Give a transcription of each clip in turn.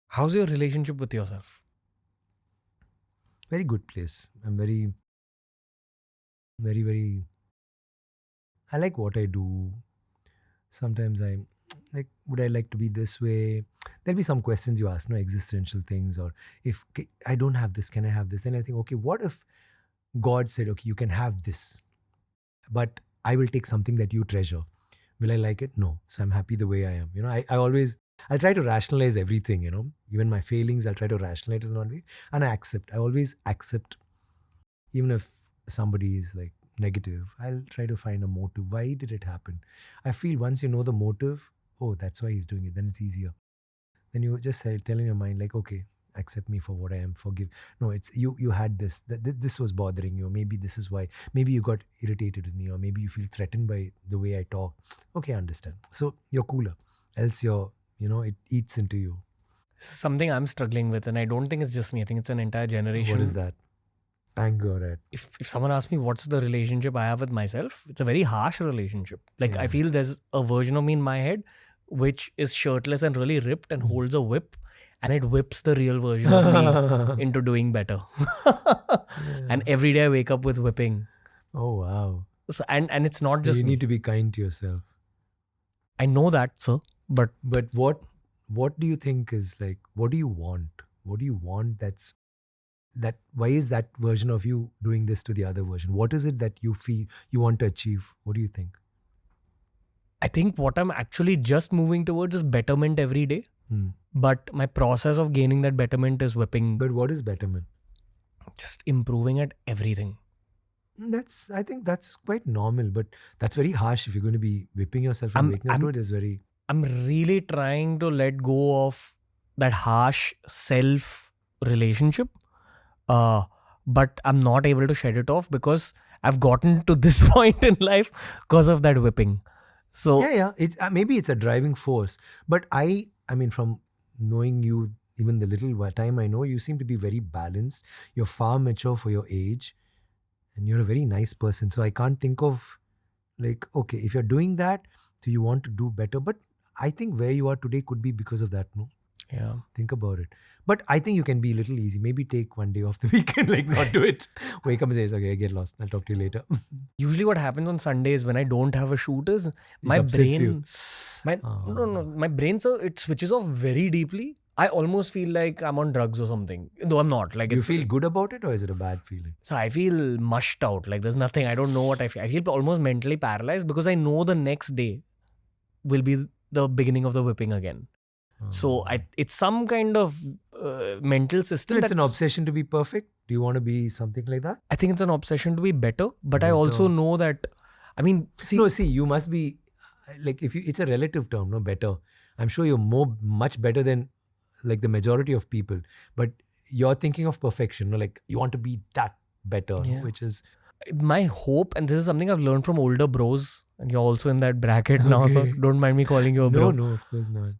How's your relationship with yourself? Very good place. I'm very, very, I like what I do. Sometimes I'm like, would I like to be this way? There'll be some questions you ask, no existential things, or if okay, I don't have this, can I have this? Then I think, okay, what if God said, okay, you can have this, but I will take something that you treasure. Will I like it? No. So I'm happy the way I am. I try to rationalize everything, even my failings, I'll try to rationalize it in one way. And I always accept, even if somebody is like negative, I'll try to find a motive. Why did it happen? I feel once you know the motive, oh, that's why he's doing it, then it's easier. Then you just tell in your mind, like, okay, accept me for what I am, forgive. No, it's you had this, this was bothering you. Maybe this is why. Maybe you got irritated with me, or maybe you feel threatened by the way I talk. Okay, I understand. So you're cooler. Else it eats into you. Something I'm struggling with, and I don't think it's just me. I think it's an entire generation. What is that? Anger. If someone asks me what's the relationship I have with myself, it's a very harsh relationship. Like I feel there's a version of me in my head which is shirtless and really ripped and holds a whip, and it whips the real version of me into doing better. And every day I wake up with whipping. Oh wow. So, and it's not just you me. need to be kind to yourself. I know that, sir. But what do you think is like, what do you want? What do you want why is that version of you doing this to the other version? What is it that you feel you want to achieve? What do you think? I think what I'm actually just moving towards is betterment every day. But my process of gaining that betterment is whipping. But what is betterment? Just improving at everything. I think that's quite normal, but that's very harsh if you're going to be whipping yourself and waking up to it is very... I'm really trying to let go of that harsh self relationship. But I'm not able to shed it off because I've gotten to this point in life because of that whipping. So it's maybe it's a driving force. But I mean, from knowing you, even the little time I know, you seem to be very balanced. You're far mature for your age, and you're a very nice person. So I can't think of like, okay, if you're doing that, so you want to do better. But I think where you are today could be because of that, no? Yeah. Think about it. But I think you can be a little easy. Maybe take one day off the weekend, like not do it. Wake up and say, okay, I get lost. I'll talk to you later. Usually what happens on Sundays when I don't have a shoot is my brain, my brain, sir, it switches off very deeply. I almost feel like I'm on drugs or something, though I'm not. Like, you feel good about it, or is it a bad feeling? So I feel mushed out. Like there's nothing. I don't know what I feel. I feel almost mentally paralyzed because I know the next day will be the beginning of the whipping again. So it's some kind of mental system. It's an obsession to be perfect. Do you want to be something like that? I think it's an obsession to be better. But I also know that, I mean, see, you must be like, it's a relative term, no? Better. I'm sure you're much better than like the majority of people. But you're thinking of perfection, no? Like you want to be that better, no? Which is my hope. And this is something I've learned from older bros. And you're also in that bracket now, so don't mind me calling you a bro. No, of course not.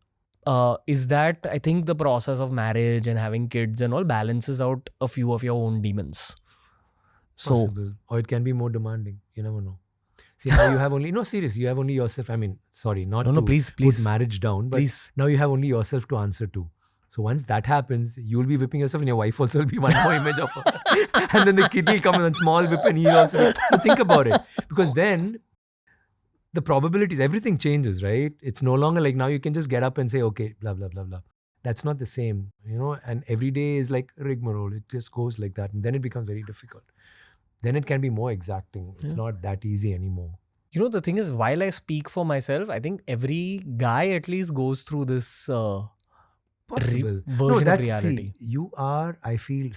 Is that I think the process of marriage and having kids and all balances out a few of your own demons. Possible. Or it can be more demanding. You never know. See, now you have only... No, serious. You have only yourself. I mean, sorry, not to please. put marriage down. But now you have only yourself to answer to. So once that happens, you'll be whipping yourself and your wife also will be one more image of her. And then the kid will come in a small whip and he'll also... Think about it. Because then... the probabilities, everything changes, right? It's no longer like now you can just get up and say, okay, blah, blah, blah, blah. That's not the same, and every day is like rigmarole. It just goes like that. And then it becomes very difficult. Then it can be more exacting. It's not that easy anymore. The thing is, while I speak for myself, I think every guy at least goes through this possible version of reality. You are, I feel,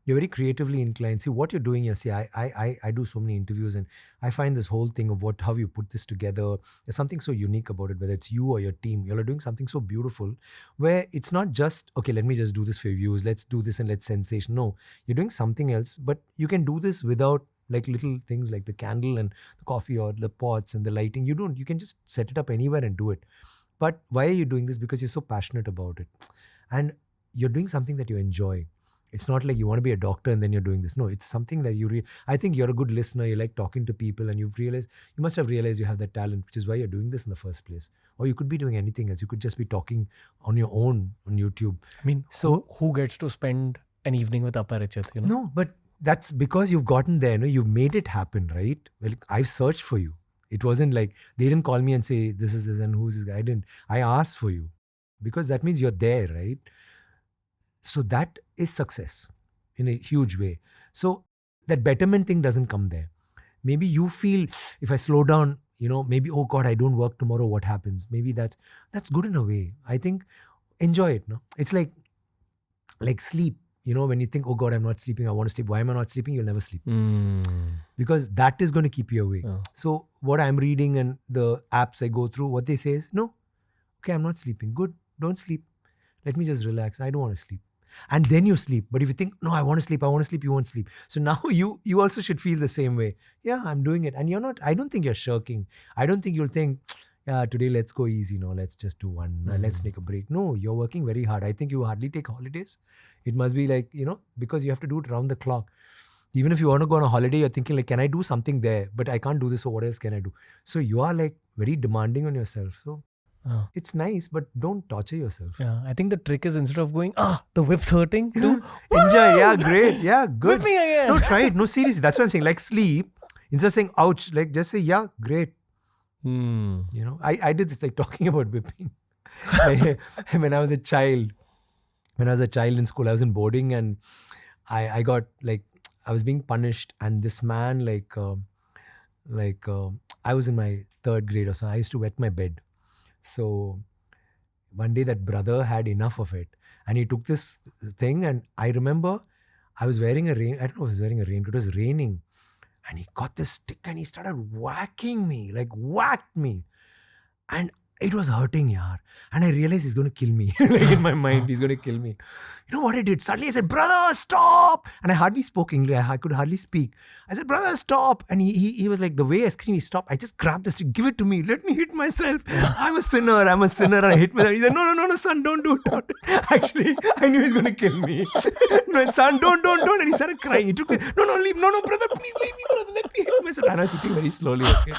you're very creatively inclined. See, what you're doing here, I do so many interviews and I find this whole thing of how you put this together, there's something so unique about it, whether it's you or your team. You're doing something so beautiful where it's not just, okay, let me just do this for views, let's do this and let's sensation. No, you're doing something else, but you can do this without like little things like the candle and the coffee or the pots and the lighting. You can just set it up anywhere and do it. But why are you doing this? Because you're so passionate about it. And you're doing something that you enjoy. It's not like you want to be a doctor and then you're doing this. No, it's something that I think you're a good listener. You like talking to people, and you must have realized you have that talent, which is why you're doing this in the first place. Or you could be doing anything else. You could just be talking on your own on YouTube. I mean, so who gets to spend an evening with Aparachit? You know? No, but that's because you've gotten there. No, you've made it happen, right? Well, I've searched for you. It wasn't like they didn't call me and say this is this and who's this guy. I didn't. I asked for you because that means you're there, right? So that is success in a huge way. So that betterment thing doesn't come there. Maybe you feel if I slow down, maybe, oh God, I don't work tomorrow, what happens? Maybe that's good in a way. I think enjoy it. No, it's like sleep. When you think, oh God, I'm not sleeping, I want to sleep. Why am I not sleeping? You'll never sleep. Because that is going to keep you awake. So what I'm reading and the apps I go through, what they say is, no, okay, I'm not sleeping. Good, don't sleep. Let me just relax. I don't want to sleep. And then you sleep. But if you think, no, I want to sleep, you won't sleep. So now you also should feel the same way. Yeah, I'm doing it. And you're not, I don't think you're shirking. I don't think you'll think, yeah, today let's go easy. No, let's just do one. Let's take a break. No, you're working very hard. I think you hardly take holidays. It must be like, because you have to do it around the clock. Even if you want to go on a holiday, you're thinking like, can I do something there? But I can't do this, so what else can I do? So you are like very demanding on yourself. So it's nice, but don't torture yourself. Yeah, I think the trick is instead of going, the whip's hurting, do enjoy. Yeah, great. Yeah, good. Whip me again. No, try it. No, seriously. That's what I'm saying. Like sleep. Instead of saying, ouch, like just say, yeah, great. I did this, like talking about whipping. When I was a child in school, I was in boarding and I got like, I was being punished, and this man I was in my 3rd grade or so. I used to wet my bed. So one day that brother had enough of it and he took this thing, and I remember I was wearing I don't know if I was wearing a raincoat, it was raining, and he got this stick and he started whacking me, like whacked me. And it was hurting, yaar. And I realized he's going to kill me. Like in my mind, he's going to kill me. You know what I did? Suddenly I said, brother, stop. And I hardly spoke English. I could hardly speak. I said, brother, stop. And he was like, the way I screamed, he stopped. I just grabbed the stick. Give it to me. Let me hit myself. I'm a sinner. I hit myself. He said, no, son, don't do it. Actually, I knew he was going to kill me. No, son, don't. And he started crying. He took me. No, brother, please leave me, brother. Let me hit myself. And I was hitting very slowly, okay?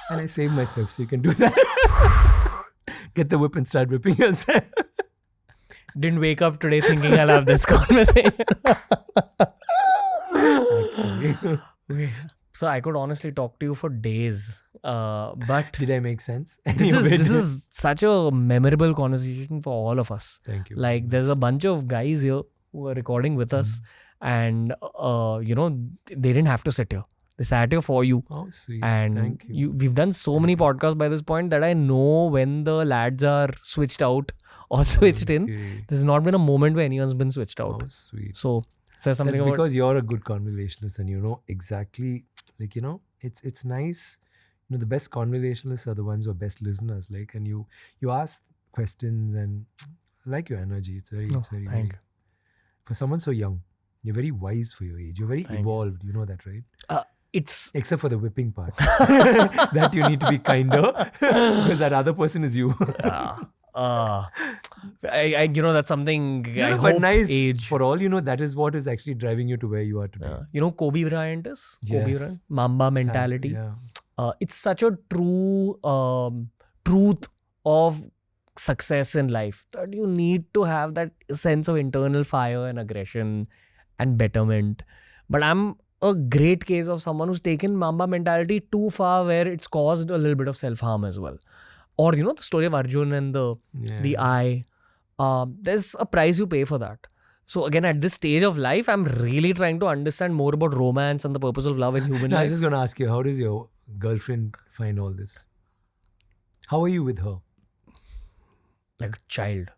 And I saved myself, so you can do that. Get the whip and start whipping yourself. Didn't wake up today thinking I'll have this conversation. Okay. So I could honestly talk to you for days. But did I make sense? This is such a memorable conversation for all of us. Thank you. Like there's a bunch of guys here who are recording with us, and they didn't have to sit here. They sat here for you. Oh, sweet. And thank you. We've done so many podcasts by this point that I know when the lads are switched out or switched in. There's not been a moment where anyone's been switched out. Oh, sweet. So says something That's because you're a good conversationalist and you know exactly, like, it's nice. The best conversationalists are the ones who are best listeners. Like, and you ask questions, and I like your energy. It's very, for someone so young, you're very wise for your age. You're very evolved. You know that, right? Except for the whipping part. That you need to be kinder because that other person is you. That's something but nice. Age. For all you know, that is what is actually driving you to where you are today. You know Kobe Bryant is? Yes. Kobe Bryant? Mamba mentality. Yeah. It's such a true truth of success in life that you need to have that sense of internal fire and aggression and betterment. But I'm a great case of someone who's taken Mamba mentality too far, where it's caused a little bit of self-harm as well. Or, the story of Arjun and the eye. There's a price you pay for that. So again, at this stage of life, I'm really trying to understand more about romance and the purpose of love in human life. I was just going to ask you, how does your girlfriend find all this? How are you with her? Like a child.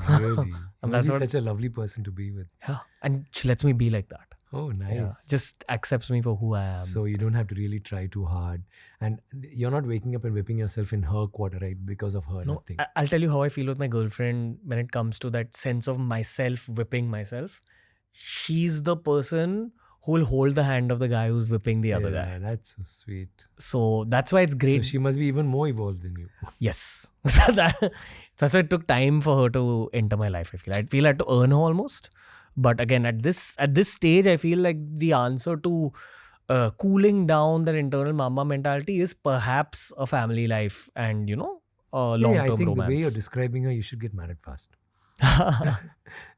Really? She's such a lovely person to be with. Yeah. And she lets me be like that. Oh, nice. Yeah. Just accepts me for who I am. So you don't have to really try too hard. And you're not waking up and whipping yourself in her quarter, right? Because of her. No, nothing. I'll tell you how I feel with my girlfriend when it comes to that sense of myself whipping myself. She's the person who will hold the hand of the guy who's whipping the other guy. That's so sweet. So that's why it's great. So she must be even more evolved than you. Yes. That's why it took time for her to enter my life, I feel. I had to earn her almost. But again, at this stage, I feel like the answer to cooling down that internal mama mentality is perhaps a family life and, a long-term I think romance. the way you're describing her, you should get married fast.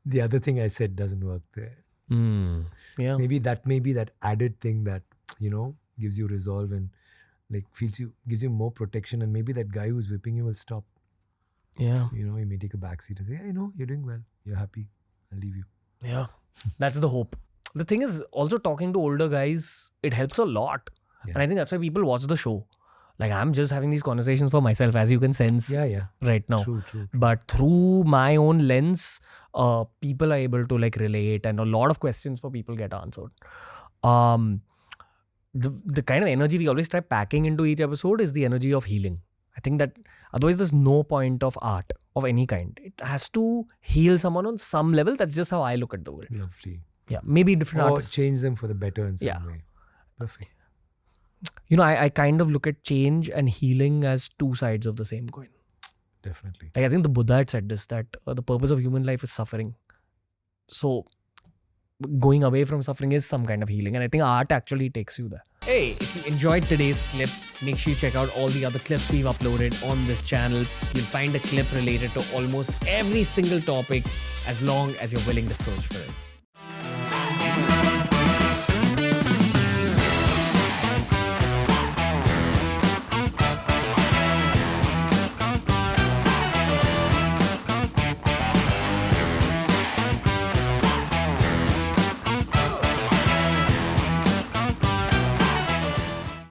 The other thing I said doesn't work there. Yeah. Maybe that added thing that, gives you resolve and like gives you more protection, and maybe that guy who's whipping you will stop. Yeah. He may take a backseat and say, I know, you're doing well. You're happy. I'll leave you. Yeah. That's the hope. The thing is, also talking to older guys, it helps a lot. Yeah. And I think that's why people watch the show. Like, I'm just having these conversations for myself, as you can sense right now. True. But through my own lens, people are able to like relate, and a lot of questions for people get answered. The kind of energy we always try packing into each episode is the energy of healing. I think that otherwise there's no point of art of any kind. It has to heal someone on some level. That's just how I look at the world. Lovely. Yeah, maybe different Or artists. change them for the better in some way. Perfect. I kind of look at change and healing as two sides of the same coin. Definitely. Like, I think the Buddha had said this, that the purpose of human life is suffering. So going away from suffering is some kind of healing. And I think art actually takes you there. Hey, if you enjoyed today's clip, make sure you check out all the other clips we've uploaded on this channel. You'll find a clip related to almost every single topic as long as you're willing to search for it.